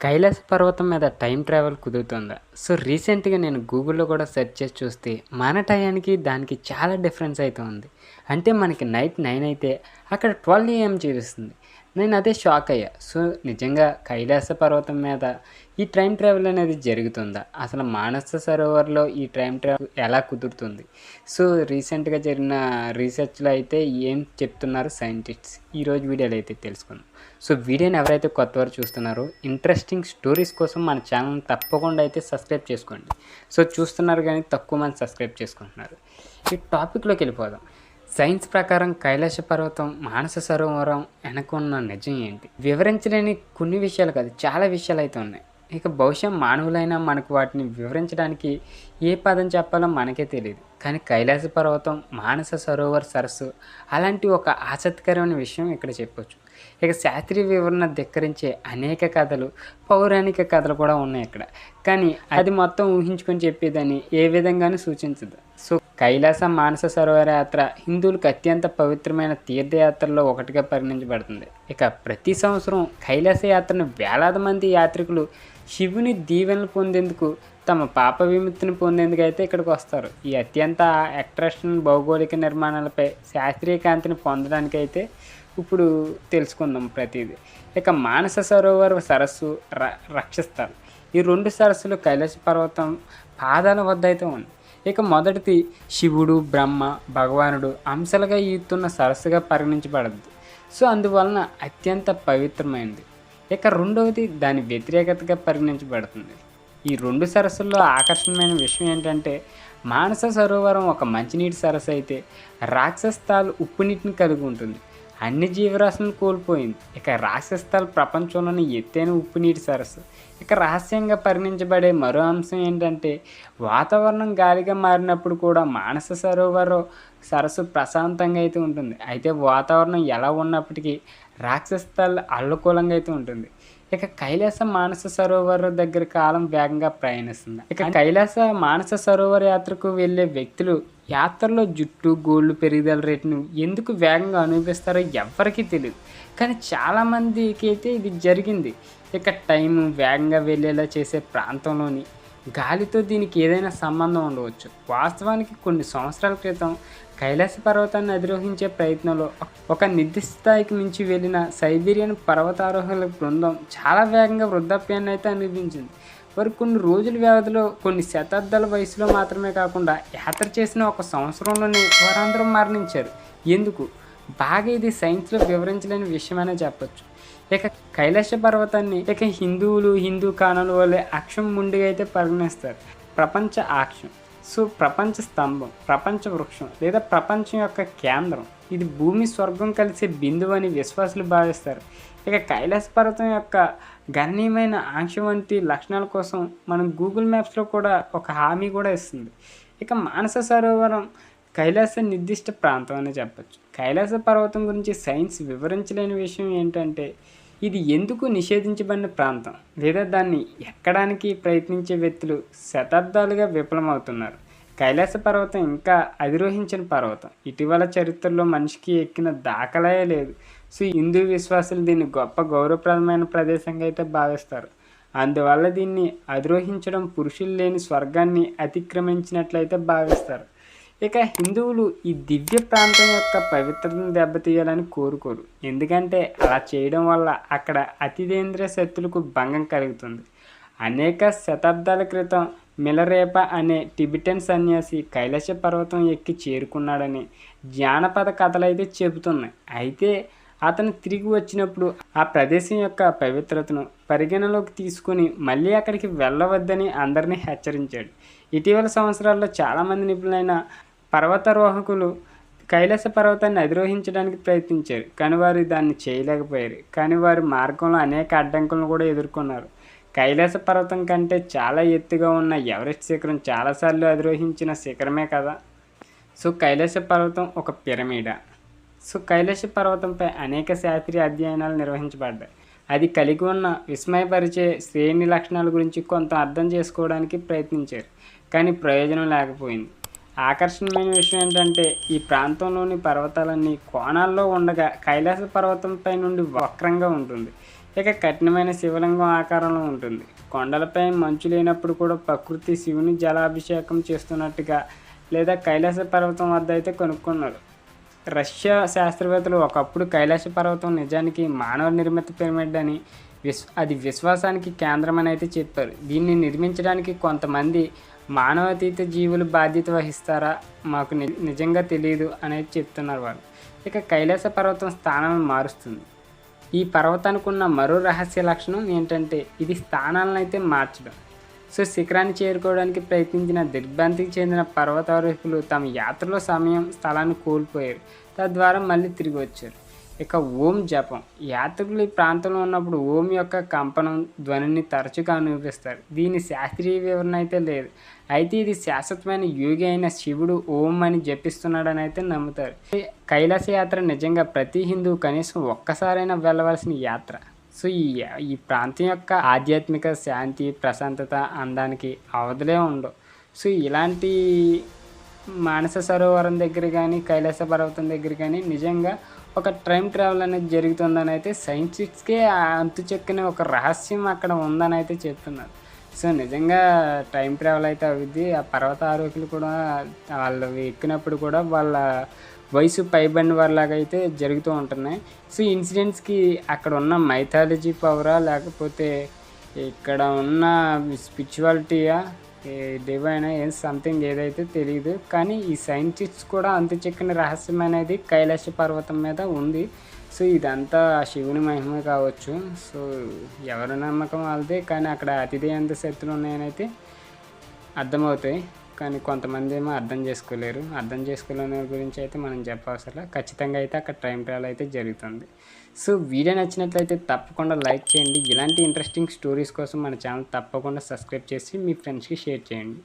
కైలాస పర్వతం మీద time travel కుదురుతుందా? సో, రీసెంట్‌గా నేను గూగుల్‌లో కూడా సెర్చ్ చేసి చూస్తే, మన టయానికి దానికి చాలా డిఫరెన్స్ అయితే ఉంది. అంటే మనకి నైట్ 9 అయితే, అక్కడ 12 ఏఎం చూపిస్తుంది. నేను అదే షాక్ అయ్యా. సో, నిజంగా కైలాస పర్వతం మీద ఈ టైం ట్రావెల్ అనేది జరుగుతుందా? అసలు మానస సరోవర్‌లో ఈ టైం ట్రావెల్ ఎలా కుదురుతుంది? సో, రీసెంట్‌గా జరిగిన రీసెర్చ్‌లో అయితే ఏం చెప్తున్నారు సైంటిస్ట్స్? ఈరోజు వీడియోలో అయితే తెలుసుకుందాం. సో, వీడియోని ఎవరైతే కొత్తవారు చూస్తున్నారో ఇంట్రెస్టింగ్ స్టోరీస్ కోసం మన ఛానల్ని తప్పకుండా అయితే సబ్స్క్రైబ్ చేసుకోండి. సో, చూస్తున్నారు కానీ తక్కువ మంది సబ్స్క్రైబ్ చేసుకుంటున్నారు. ఈ టాపిక్లోకి వెళ్ళిపోదాం. సైన్స్ ప్రకారం కైలాస పర్వతం మానస సరోవరం వెనక ఉన్న నిజం ఏంటి? వివరించలేని కొన్ని విషయాలు కాదు, చాలా విషయాలు అయితే ఉన్నాయి. ఇక బహుశా మానవులైనా మనకు వాటిని వివరించడానికి ఏ పదం చెప్పాలో మనకే తెలియదు. కానీ కైలాస పర్వతం, మానస సరోవర్ సరస్సు అలాంటి ఒక ఆసక్తికరమైన విషయం ఇక్కడ చెప్పొచ్చు. ఇక శాస్త్రీయ వివరణ ధిక్కరించే అనేక కథలు, పౌరాణిక కథలు కూడా ఉన్నాయి ఇక్కడ. కానీ అది మొత్తం ఊహించుకొని చెప్పేదని ఏ విధంగానూ సూచించదు. సో, కైలాస మానస సరోవర యాత్ర హిందువులకు అత్యంత పవిత్రమైన తీర్థయాత్రల్లో ఒకటిగా పరిగణించబడుతుంది. ఇక ప్రతి సంవత్సరం కైలాస యాత్రను వేలాది మంది యాత్రికులు శివుని దీవెనలు పొందేందుకు, తమ పాప విముక్తిని పొందేందుకు అయితే ఇక్కడికి వస్తారు. ఈ అత్యంత అట్రాక్షన్ భౌగోళిక నిర్మాణాలపై శాస్త్రీయ కాంతిని పొందడానికి అయితే ఇప్పుడు తెలుసుకుందాం ప్రతిదీ. ఇక మానస సరోవర్ సరస్సు, రక్షస్థల్, ఈ రెండు సరస్సులు కైలాస పర్వతం పాదాల వద్ద అయితే ఉంది. ఇక మొదటిది శివుడు, బ్రహ్మ, భగవానుడు అంశాలుగా ఈతున్న సరస్సుగా పరిగణించబడద్దు. సో, అందువలన అత్యంత పవిత్రమైనది. ఇక రెండవది దాని వ్యతిరేకతగా పరిగణించబడుతుంది. ఈ రెండు సరస్సుల్లో ఆకర్షణీయమైన విషయం ఏంటంటే, మానస సరోవరం ఒక మంచినీటి సరస్సు అయితే, రాక్షస్థాల్ ఉప్పు నీటిని కలిగి ఉంటుంది. అన్ని జీవరాశులను కోల్పోయింది. ఇక రాక్షస్థాల్ ప్రపంచంలోని ఎత్తైన ఉప్పు నీటి సరస్సు. ఇక రహస్యంగా పరిగణించబడే మరో అంశం ఏంటంటే, వాతావరణం గాలిగా మారినప్పుడు కూడా మానస సరోవర్ సరస్సు ప్రశాంతంగా అయితే ఉంటుంది. అయితే వాతావరణం ఎలా ఉన్నప్పటికీ రాక్షస్థాల్ అల్లకూలంగా అయితే ఉంటుంది. ఇక కైలాస మానస సరోవర్ దగ్గర కాలం వేగంగా ప్రయాణిస్తుంది. ఇక కైలాస మానస సరోవర్ యాత్రకు వెళ్ళే వ్యక్తులు యాత్రలో జుట్టు, గోళ్ళు పెరుగుదల రేటును ఎందుకు వేగంగా అనుభవిస్తారో ఎవ్వరికీ తెలియదు. కానీ చాలామందికి అయితే ఇది జరిగింది. ఇక టైం వేగంగా వెళ్ళేలా చేసే ప్రాంతంలోని గాలితో దీనికి ఏదైనా సంబంధం ఉండవచ్చు. వాస్తవానికి కొన్ని సంవత్సరాల క్రితం కైలాస పర్వతాన్ని అధిరోహించే ప్రయత్నంలో ఒక నిర్దిష్ట స్థాయికి మించి వెళ్ళిన సైబీరియన్ పర్వతారోహకుల బృందం చాలా వేగంగా వృద్ధాప్యాన్ని అయితే అనుభవించింది. వారు కొన్ని రోజుల వ్యవధిలో, కొన్ని శతాబ్దాల వయసులో మాత్రమే కాకుండా యాత్ర చేసిన ఒక సంవత్సరంలోనే వారందరూ మరణించారు. ఎందుకు? బాగా ఇది సైన్స్లో వివరించలేని విషయమనే చెప్పొచ్చు. ఇక కైలాస పర్వతాన్ని హిందువులు, హిందూ కాణాల వల్లే అక్షం ముందుగా అయితే పరిగణిస్తారు. ప్రపంచ అక్షం, సో ప్రపంచ స్తంభం, ప్రపంచ వృక్షం లేదా ప్రపంచం యొక్క కేంద్రం. ఇది భూమి స్వర్గం కలిసే బిందువు అని విశ్వాసులు భావిస్తారు. ఇక కైలాస పర్వతం యొక్క గణనీయమైన ఆంక్ష వంటి లక్షణాల కోసం మనం గూగుల్ మ్యాప్స్లో కూడా ఒక హామీ కూడా ఇస్తుంది. ఇక మానస సరోవరం కైలాస నిర్దిష్ట ప్రాంతం అని చెప్పచ్చు. కైలాస పర్వతం గురించి సైన్స్ వివరించలేని విషయం ఏంటంటే, ఇది ఎందుకు నిషేధించబడిన ప్రాంతం లేదా దాన్ని ఎక్కడానికి ప్రయత్నించే వ్యక్తులు శతాబ్దాలుగా విఫలమవుతున్నారు. కైలాస పర్వతం ఇంకా అధిరోహించిన పర్వతం. ఇటీవల చరిత్రలో మనిషికి ఎక్కిన దాఖలాయే లేదు. సో, హిందూ విశ్వాసులు దీన్ని గొప్ప గౌరవప్రదమైన ప్రదేశంగా అయితే భావిస్తారు. అందువల్ల దీన్ని అధిరోహించడం పురుషులు లేని స్వర్గాన్ని అతిక్రమించినట్లయితే భావిస్తారు. ఇక హిందువులు ఈ దివ్య ప్రాంతం యొక్క పవిత్రతను దెబ్బతీయాలని కోరుకోరు. ఎందుకంటే అలా చేయడం వల్ల అక్కడ అతిదేంద్రియ శక్తులకు భంగం కలుగుతుంది. అనేక శతాబ్దాల క్రితం మిలరేప అనే టిబెటన్ సన్యాసి కైలాస పర్వతం ఎక్కి చేరుకున్నాడని జానపద కథలు అయితే చెబుతున్నాయి. అయితే అతను తిరిగి వచ్చినప్పుడు ఆ ప్రదేశం యొక్క పవిత్రతను పరిగణలోకి తీసుకుని మళ్ళీ అక్కడికి వెళ్ళవద్దని అందరినీ హెచ్చరించాడు. ఇటీవల సంవత్సరాల్లో చాలామంది నిపుణులైన పర్వతారోహకులు కైలాస పర్వతాన్ని అధిరోహించడానికి ప్రయత్నించారు, కానీ వారు దాన్ని చేయలేకపోయారు. కానీ వారి మార్గంలో అనేక అడ్డంకులను కూడా ఎదుర్కొన్నారు. కైలాస పర్వతం కంటే చాలా ఎత్తుగా ఉన్న ఎవరెస్ట్ శిఖరం చాలాసార్లు అధిరోహించిన శిఖరమే కదా. సో, కైలాస పర్వతం ఒక పిరమిడా? సో, కైలాస పర్వతంపై అనేక శాస్త్రీయ అధ్యయనాలు నిర్వహించబడ్డాయి. అది కలిగి ఉన్న విస్మయపరిచే శ్రేణి లక్షణాల గురించి కొంత అర్థం చేసుకోవడానికి ప్రయత్నించారు, కానీ ప్రయోజనం లేకపోయింది. ఆకర్షణీయమైన విషయం ఏంటంటే, ఈ ప్రాంతంలోని పర్వతాలన్నీ కోణాల్లో ఉండగా కైలాస పర్వతంపై నుండి వక్రంగా ఉంటుంది. ఇక కఠినమైన శివలింగం ఆకారంలో ఉంటుంది. కొండలపై మంచు లేనప్పుడు కూడా ప్రకృతి శివుని జలాభిషేకం చేస్తున్నట్టుగా లేదా కైలాస పర్వతం వద్ద అయితే కనుక్కున్నారు. రష్యా శాస్త్రవేత్తలు ఒకప్పుడు కైలాస పర్వతం నిజానికి మానవ నిర్మిత పిరమిడ్ అని, అది విశ్వాసానికి కేంద్రమని అయితే చెప్పారు. దీన్ని నిర్మించడానికి కొంతమంది మానవాతీత జీవులు బాధ్యత వహిస్తారా, మాకు నిజంగా తెలియదు అనేది చెప్తున్నారు వాళ్ళు. ఇక కైలాస పర్వతం స్థానాలను మారుస్తుంది. ఈ పర్వతానికి ఉన్న మరో రహస్య లక్షణం ఏంటంటే ఇది స్థానాలను అయితే మార్చడం. సో శిఖరాన్ని చేరుకోవడానికి ప్రయత్నించిన దిగ్భ్రాంతికి చెందిన పర్వతారోహకులు తమ యాత్రలో సమయం, స్థలాన్ని కోల్పోయారు. తద్వారా మళ్ళీ తిరిగి వచ్చారు. ఇక ఓం జపం. యాత్రికులు ఈ ప్రాంతంలో ఉన్నప్పుడు ఓం యొక్క కంపనం ధ్వనిని తరచుగా అనుభవిస్తారు. దీని శాస్త్రీయ వివరణ అయితే లేదు. అయితే ఇది శాశ్వతమైన యోగి అయిన శివుడు ఓం అని జపిస్తున్నాడని అయితే నమ్ముతారు. కైలాస యాత్ర నిజంగా ప్రతి హిందువు కనీసం ఒక్కసారైనా వెళ్ళవలసిన యాత్ర. సో ఈ ప్రాంతం యొక్క ఆధ్యాత్మిక శాంతి, ప్రశాంతత, అందానికి అవధులే ఉండవు. సో ఇలాంటి మానస సరోవరం దగ్గర కానీ, కైలాస పర్వతం దగ్గర కానీ నిజంగా ఒక టైం ట్రావెల్ అనేది జరుగుతుందని అయితే సైంటిస్ట్కే అంతు చెక్కిన ఒక రహస్యం అక్కడ ఉందని అయితే చెప్తున్నారు. సో నిజంగా టైం ట్రావెల్ అయితే అవుద్ది. ఆ పర్వత ఆరోగ్యులు కూడా వాళ్ళు ఎక్కినప్పుడు కూడా వాళ్ళ వయసు పైబడిన వారిలాగా అయితే జరుగుతూ ఉంటున్నాయి. సో ఇన్సిడెంట్స్కి అక్కడ ఉన్న మైథాలజీ పవరా, లేకపోతే ఇక్కడ ఉన్న స్పిరిచువాలిటీయా, డివైన్ సంథింగ్ ఏదైతే తెలియదు. కానీ ఈ సైంటిస్ట్ కూడా అంతు చెక్కిన రహస్యం అనేది కైలాస పర్వతం మీద ఉంది. సో ఇదంతా శివుని మహిమ కావచ్చు. సో ఎవరి నమ్మకం వాళ్ళదే. కానీ అక్కడ అతిథేయంత శక్తులు ఉన్నాయని అయితే అర్థమవుతాయి. కానీ కొంతమంది ఏమో అర్థం చేసుకోలేరు. అర్థం చేసుకోలేని గురించి అయితే మనం చెప్పవసరం. ఖచ్చితంగా అయితే అక్కడ టైం ట్రావెల్ అయితే జరుగుతుంది. సో వీడియో నచ్చినట్లయితే తప్పకుండా లైక్ చేయండి. ఇలాంటి ఇంట్రెస్టింగ్ స్టోరీస్ కోసం మన ఛానల్ తప్పకుండా సబ్స్క్రైబ్ చేసి మీ ఫ్రెండ్స్కి షేర్ చేయండి.